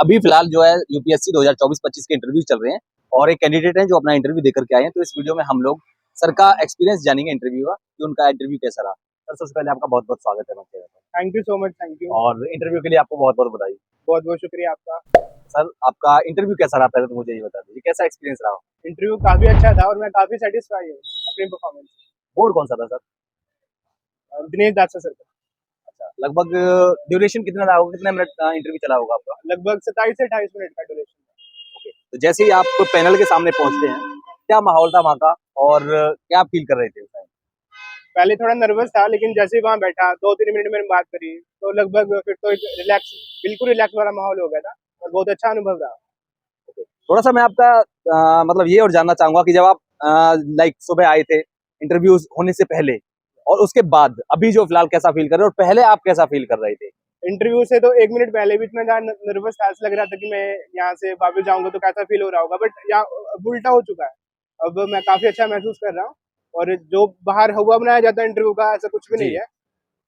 अभी फिलहाल जो है यूपीएससी 2024-25 के इंटरव्यू चल रहे हैं और एक कैंडिडेट है जो अपना इंटरव्यू देकर के आए हैं। तो इस वीडियो में हम लोग सर का एक्सपीरियंस जानेंगे इंटरव्यू का कि उनका इंटरव्यू कैसा रहा। सर सबसे पहले आपका बहुत बहुत स्वागत है मेरे में। Thank you so much. Thank you. और इंटरव्यू के लिए आपको बहुत बहुत बधाई। बहुत बहुत शुक्रिया आपका। सर आपका इंटरव्यू कैसा रहा, पहले तो मुझे ये बता दीजिए कैसा एक्सपीरियंस रहा। इंटरव्यू काफी अच्छा था और मैं काफी सेटिस्फाई हूँ अपनी परफॉर्मेंस बोर्ड कौन सा था सर? दिनेश दास सर का। अच्छा, लगभग ड्यूरेशन कितना रहा होगा, कितने मिनट इंटरव्यू चला होगा आपका? लगभग 27 से 28 मिनट का ड्यूरेशन था। ओके, तो जैसे ही आप पैनल के सामने पहुंचते हैं, क्या माहौल था वहाँ का और क्या फील कर रहे थे उस टाइम? पहले थोड़ा नर्वस था, लेकिन जैसे ही वहाँ बैठा 2-3 मिनट मैंने बात करी तो लगभग फिर तो एक रिलैक्स, बिल्कुल रिलैक्स वाला माहौल हो गया था और बहुत अच्छा अनुभव रहा। थोड़ा सा मैं आपका मतलब ये और जानना चाहूंगा कि जब आप लाइक सुबह आए थे इंटरव्यू होने से पहले और उसके बाद अभी जो फिलहाल कैसा फील कर रहे हो और पहले आप कैसा फील कर रहे थे? इंटरव्यू से तो 1 मिनट पहले भी इतना ज्यादा नर्वस था, ऐसा लग रहा था कि मैं यहाँ से वापस जाऊंगा तो कैसा फील हो रहा होगा, बट यहाँ अब उल्टा हो चुका है। अब मैं काफी अच्छा महसूस कर रहा हूँ और जो बाहर हुआ बनाया जाता है इंटरव्यू का, ऐसा कुछ भी जी। नहीं है।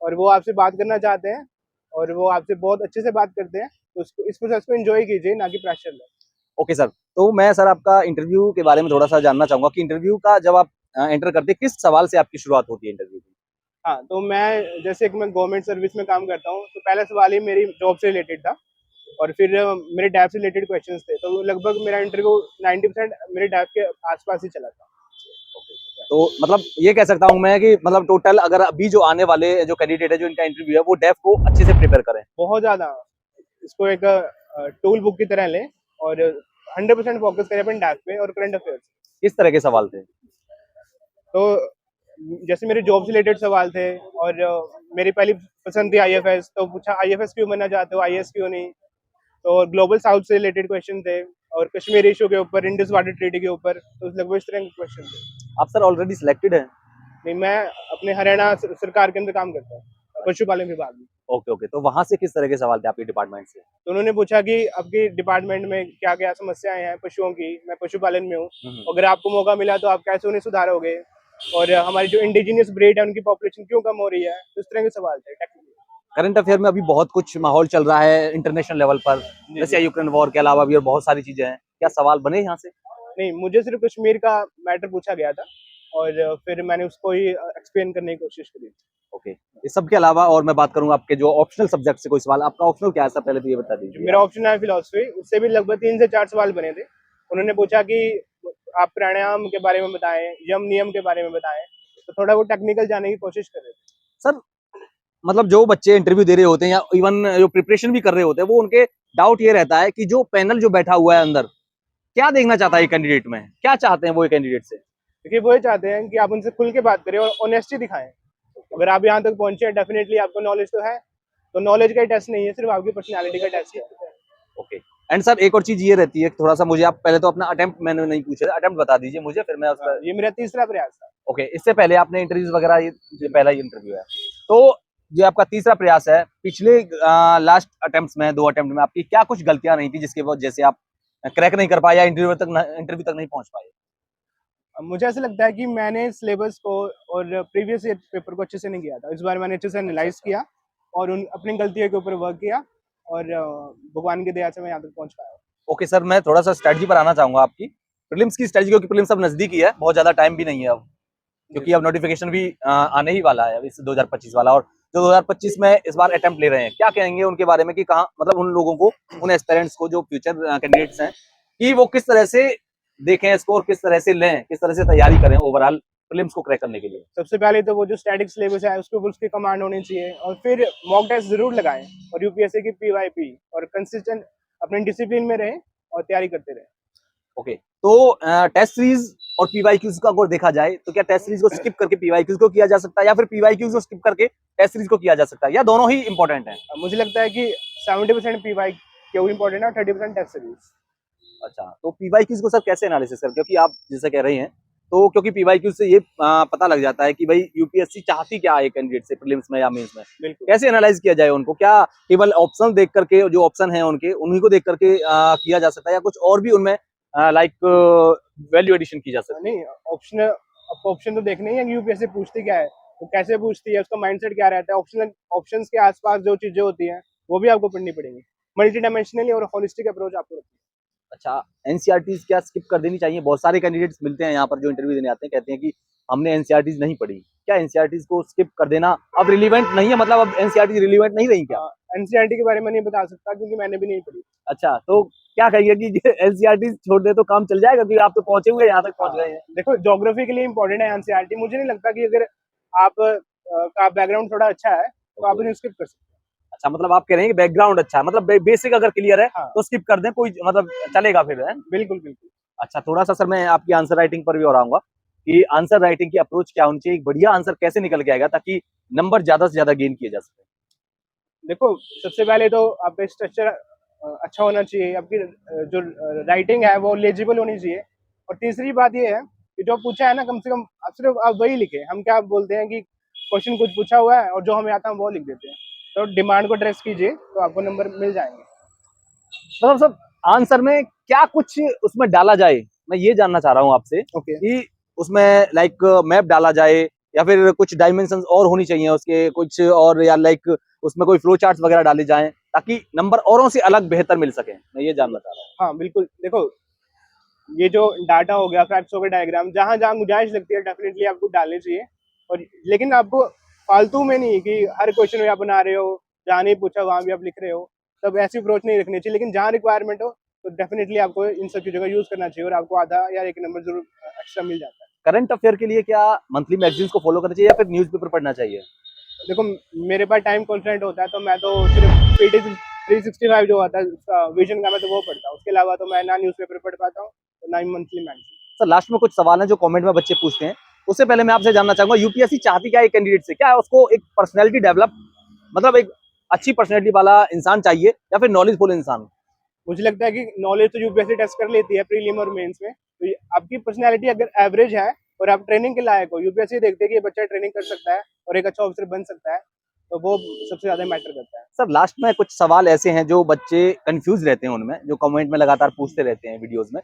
और वो आपसे बात करना चाहते हैं और वो आपसे बहुत अच्छे से बात करते हैं, तो उसको इस प्रोसेस को एंजॉय कीजिए, ना कि प्रेशर में। ओके सर, तो मैं सर आपका इंटरव्यू के बारे में थोड़ा सा जानना चाहूंगा कि इंटरव्यू का जब आप एंटर करते हैं किस सवाल से आपकी शुरुआत होती है इंटरव्यू की? हाँ, तो मैं जैसे कि मैं गवर्नमेंट सर्विस में काम करता हूँ, तो पहला सवाल ही मेरी जॉब से रिलेटेड था और फिर मेरे डैब से रिलेटेड क्वेश्चंस थे, तो लगभग मेरा इंटरव्यू 90% मेरे डैब के आसपास ही चला था। तो मतलब ये कह सकता हूँ मैं कि मतलब टोटल अगर अभी जो आने वाले जो कैंडिडेट है जो इनका इंटरव्यू है वो डेफ को अच्छे से प्रिपेयर करें। बहुत ज़्यादा इसको एक टूल बुक की तरह लें और 100% फोकस करें अपने डैब पे और करंट अफेयर्स। किस तरह के सवाल थे? तो जैसे मेरे जॉब से रिलेटेड सवाल थे और मेरी पहली पसंद थी आईएफएस, तो पूछा आईएफएस क्यों बनना चाहते हो, आईएएस क्यों नहीं। तो ग्लोबल साउथ से रिलेटेड क्वेश्चन थे और कश्मीर इशू के ऊपर, इंडस वाटर ट्रीटी के ऊपर, तो लगभग इस तरह के क्वेश्चन थे। आप सर ऑलरेडी सिलेक्टेड है? नहीं, मैं अपने हरियाणा सरकार के अंदर काम करता हूँ, पशुपालन विभाग में। ओके ओके, तो वहां से किस तरह के सवाल थे आपके डिपार्टमेंट से? तो उन्होंने पूछा कि आपकी डिपार्टमेंट में क्या क्या समस्याएं हैं पशुओं की, मैं पशुपालन में हूँ, अगर आपको मौका मिला तो आप कैसे उन्हें सुधारोगे, और हमारी जो इंडिजिनियस ब्रीड है उनकी पॉपुलेशन क्यों कम हो रही है। तो इस तरह के सवाल थे टेक्निकली। करंट अफेयर में अभी बहुत कुछ माहौल चल रहा है इंटरनेशनल लेवल पर, रशिया यूक्रेन वॉर के अलावा भी और बहुत सारी चीजें हैं, क्या सवाल बने यहाँ से? नहीं, मुझे सिर्फ कश्मीर का मैटर पूछा गया था और फिर मैंने उसको ही एक्सप्लेन करने की कोशिश करी। ओके, इस सब के अलावा और मैं बात करूंगा आपके जो ऑप्शनल सब्जेक्ट से कोई सवाल, आपका ऑप्शनल क्या है सर, पहले तो ये बता दीजिए। मेरा ऑप्शन है फिलोसफी, उससे भी लगभग 3 से 4 सवाल बने थे। उन्होंने पूछा कि आप प्राणायाम के बारे में बताएं, यम नियम के बारे में बताएं, तो थोड़ा वो टेक्निकल जाने की कोशिश कर रहे थे। सर मतलब जो बच्चे इंटरव्यू दे रहे होते हैं या इवन जो प्रिपरेशन भी कर रहे होते हैं वो उनके डाउट ये रहता है कि जो पैनल जो बैठा हुआ है अंदर क्या देखना चाहता है कैंडिडेट में, क्या चाहते हैं वो कैंडिडेट से? देखिए, वो ये चाहते हैं कि आप उनसे खुल के बात करें और ऑनेस्टी दिखाएं। अगर आप यहाँ तक पहुंचे हैं, डेफिनेटली आपको नॉलेज तो है, तो नॉलेज का टेस्ट नहीं है, सिर्फ आपकी पर्सनैलिटी का टेस्ट है। ओके। एंड सर एक और चीज ये रहती है थोड़ा सा, मुझे आप पहले तो अपना अटेम्प्ट मैंने नहीं पूछा, अटेम्प्ट बता दीजिए मुझे फिर मैं उसका। ये मेरा तीसरा प्रयास था। ओके, इससे पहले आपने इंटरव्यूज वगैरह, ये पहला ही इंटरव्यू है, तो जो आपका तीसरा प्रयास है, पिछले लास्ट अटेम्प्ट्स में 2 अटेम्प्ट में आपकी क्या कुछ गलतियां नहीं थी जिसके वजह से आप क्रैक नहीं कर पाए या इंटरव्यू तक नहीं पहुंच पाए? मुझे ऐसा लगता है कि मैंने सिलेबस को और प्रीवियस ईयर पेपर को अच्छे से नहीं किया था। इस बार मैंने अच्छे से एनालाइज किया और उन अपनी गलतियों के ऊपर वर्क किया और भगवान की दया से मैं यहाँ तक पहुँच पाया। ओके सर, मैं थोड़ा सा स्ट्रेटजी पर आना चाहूंगा आपकी, प्रीलिम्स की स्ट्रेटजी, क्योंकि प्रीलिम्स अब नजदीक ही है, बहुत ज्यादा टाइम भी नहीं है अब, क्योंकि अब नोटिफिकेशन भी आने ही वाला है इस 2025 वाला, और जो 2025 में इस बार अटेम्प्ट ले रहे हैं, क्या कहेंगे उनके बारे में कि कहाँ मतलब उन लोगों को, उन एस्पिरेंट्स को जो फ्यूचर कैंडिडेट्स हैं, कि वो किस तरह से देखें स्कोर, किस तरह से लें, किस तरह से तैयारी करें ओवरऑल प्रीलिम्स को क्रैक करने के लिए? सबसे पहले तो वो जो स्टैटिक सिलेबस है उसके ऊपर उसकी कमांड होनी चाहिए और फिर मॉक टेस्ट जरूर लगाएं और यूपीएससी की पीवाईपी और कंसिस्टेंट अपने डिसिप्लिन में रहें और तैयारी करते रहें। ओके, तो टेस्ट सीरीज और पीवाईक्यूज का अगर देखा जाए तो क्या टेस्ट सीरीज को स्किप करके पीवाईक्यूज को किया जा सकता है या फिर पीवाईक्यूज को स्किप करके टेस्ट सीरीज को किया जा सकता है, या दोनों ही इंपॉर्टेंट है? मुझे लगता है कि 70% पीवाईक्यू इंपॉर्टेंट है और 30% टेस्ट सीरीज। अच्छा, तो पीवाईक्यूज को सर कैसे एनालिसिस कर, क्योंकि आप जैसे कह रहे हैं, तो क्योंकि पीवाईक्यूज से ये पता लग जाता है कि भाई यूपीएससी चाहती क्या है कैंडिडेट से प्रीलिम्स में या मेंस में, कैसे एनालाइज किया जाए उनको? क्या केवल ऑप्शन देख करके, जो ऑप्शन है उनके उन्हीं को देख करके किया जा सकता है, या कुछ और भी उनमें लाइक वैल्यू एडिशन की जा सकती है? नहीं, ऑप्शन, आपको ऑप्शन तो देखने ही है कि यूपीएससी पूछती क्या है, वो कैसे पूछती है, उसका माइंडसेट क्या रहता है, ऑप्शंस के आसपास जो चीजें होती हैं वो भी आपको पढ़नी पड़ेंगी। मल्टी डायमेंशनली और होलिस्टिक अप्रोच आपको रखनी है। अच्छा, एनसीईआरटीज क्या स्किप कर देनी चाहिए? बहुत सारे कैंडिडेट्स मिलते हैं यहाँ पर जो इंटरव्यू देने आते हैं, कहते हैं कि हमने एनसीईआरटीज नहीं पढ़ी। क्या एनसीईआरटीज को स्किप कर देना अब रिलीवेंट नहीं है, मतलब अब एनसीईआरटीज रिलीवेंट नहीं रही क्या? एनसीईआरटी के बारे में नहीं बता सकता क्योंकि मैंने भी नहीं पढ़ी। अच्छा, तो क्या कहिए कि एनसीईआरटीज छोड़ दे तो काम चल जाएगा, क्योंकि आप तो पहुंचे हुए यहाँ तक पहुंच गए हैं। देखो ज्योग्राफी के लिए इंपॉर्टेंट है एनसीईआरटी। मुझे नहीं लगता कि अगर आप का बैकग्राउंड थोड़ा अच्छा है तो आप इन्हें स्किप कर सकते अच्छा, मतलब आप कह रहे हैं कि बैकग्राउंड अच्छा है, मतलब बेसिक अगर क्लियर है हाँ। तो स्किप कर दें, कोई मतलब चलेगा फिर, है? हैं। बिल्कुल बिल्कुल। अच्छा, थोड़ा सा सर मैं आपकी आंसर राइटिंग पर भी और आऊंगा कि आंसर राइटिंग की अप्रोच क्या होनी चाहिए, एक बढ़िया आंसर कैसे निकल के आएगा ताकि नंबर ज्यादा से ज्यादा गेन किए जा सके। देखो सबसे पहले तो आपका स्ट्रक्चर अच्छा होना चाहिए, आपकी जो राइटिंग है वो लेजिबल होनी चाहिए। और तीसरी बात ये है कि जो पूछा है ना, कम से कम आप सिर्फ आप वही लिखे। हम क्या बोलते हैं कि क्वेश्चन कुछ पूछा हुआ है और जो हमें आता है वो लिख देते हैं। तो डिमांड को ड्रेस कीजिए तो आपको नंबर मिल जाएंगे। मतलब सब आंसर में क्या कुछ उसमें डाला जाए, मैं ये जानना चाह रहा हूँ आपसे ओके। कि उसमें लाइक मैप डाला जाए या फिर कुछ डायमेंशंस और होनी चाहिए उसके कुछ, और या लाइक उसमें कोई फ्लो चार्ट्स वगैरह डाले जाएं ताकि नंबर औरों से अलग बेहतर मिल सके, मैं ये जानना चाह रहा हूँ। हाँ बिल्कुल। देखो ये जो डाटा हो गया, फैक्ट्स हो गए, डायग्राम, जहाँ जहाँ गुंजाइश लगती है डेफिनेटली आपको डालनी चाहिए। और लेकिन आपको फालतू में नहीं कि हर क्वेश्चन में आप बना रहे हो, जहाँ नहीं पूछा वहाँ भी आप लिख रहे हो, तब ऐसी अप्रोच नहीं रखनी चाहिए। लेकिन जहाँ रिक्वायरमेंट हो तो डेफिनेटली आपको इन सब चीज़ों का यूज़ करना चाहिए और आपको आधा या एक नंबर जरूर एक्स्ट्रा मिल जाता है। करंट अफेयर के लिए क्या मंथली मैगजीन्स को फॉलो करना चाहिए या फिर न्यूज़पेपर पढ़ना चाहिए? देखो मेरे पास टाइम कॉन्स्टेंट होता है तो मैं तो सिर्फ पीटी 365 जो आता है उसका विजन का मैं तो वो पढ़ता हूँ। उसके अलावा तो मैं ना न्यूज़पेपर पढ़ पाता हूँ ना ही मंथली मैगजीन। सर लास्ट में कुछ सवाल हैं जो कमेंट में बच्चे पूछते हैं, उससे पहले मैं आपसे जानना चाहूंगा यूपीएससी चाहती क्या है कैंडिडेट से? क्या उसको एक पर्सनैलिटी डेवलप, मतलब एक अच्छी पर्सनैलिटी वाला इंसान चाहिए या फिर नॉलेजफुल इंसान? मुझे लगता है कि नॉलेज तो यूपीएससी टेस्ट कर लेती है प्रीलिम और मेंस में। तो आपकी पर्सनैलिटी अगर एवरेज है और आप ट्रेनिंग के लायक हो, यूपीएससी देखते हैं कि ये बच्चा ट्रेनिंग कर सकता है और एक अच्छा ऑफिसर बन सकता है, तो वो सबसे ज्यादा मैटर करता है। सर लास्ट में कुछ सवाल ऐसे हैं जो बच्चे कंफ्यूज रहते हैं उनमें, जो कमेंट में लगातार पूछते रहते हैं वीडियोस में,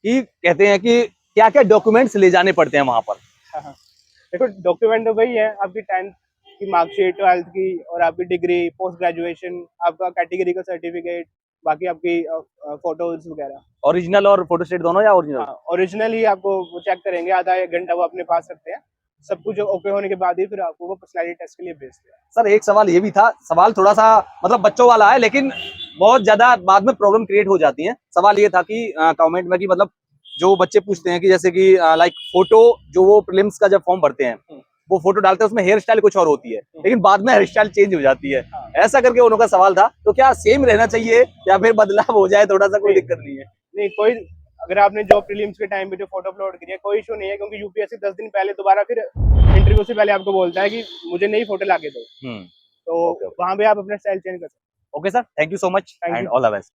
कि कहते हैं कि क्या क्या डॉक्यूमेंट्स ले जाने पड़ते हैं वहां पर? हाँ। देखो डॉक्यूमेंट तो वही है, आपकी 10th की मार्कशीट, 12th की, और आपकी डिग्री, पोस्ट ग्रेजुएशन, आपका कैटेगरी का सर्टिफिकेट, बाकी आपकी फोटोज वगैरह। ओरिजिनल और फोटोस्टेट दोनों या ओरिजिनल? हाँ ओरिजिनल ही आपको वो चेक करेंगे, आधा एक घंटा वो अपने पास रखते हैं। सब कुछ ओके होने के बाद ही फिर आपको वो पर्सनैलिटी टेस्ट के लिए भेजते हैं। सर एक सवाल ये भी था, सवाल थोड़ा सा मतलब बच्चों वाला है लेकिन बहुत ज्यादा बाद में प्रॉब्लम क्रिएट हो जाती है। सवाल ये था कि कमेंट में कि मतलब जो बच्चे पूछते हैं कि जैसे कि लाइक फोटो जो वो प्रीलिम्स का जब फॉर्म भरते हैं वो फोटो डालते हैं, उसमें हेयर स्टाइल कुछ और होती है लेकिन बाद में हेयर स्टाइल चेंज हो जाती है, ऐसा करके उनका सवाल था। तो क्या सेम रहना चाहिए या फिर बदलाव हो जाए थोड़ा सा, कोई दिक्कत नहीं है? नहीं कोई, अगर आपने जो प्रीलिम्स के टाइम पे जो फोटो अपलोड करी है कोई इशू नहीं है, क्योंकि यूपीएससी 10 दिन पहले दोबारा फिर इंटरव्यू से पहले आपको बोलता है कि मुझे नई फोटो लाके दो। तो ओके वहां पे आप अपना स्टाइल चेंज कर सकते हैं। Okay sir, thank you so much Thank and you. All the best.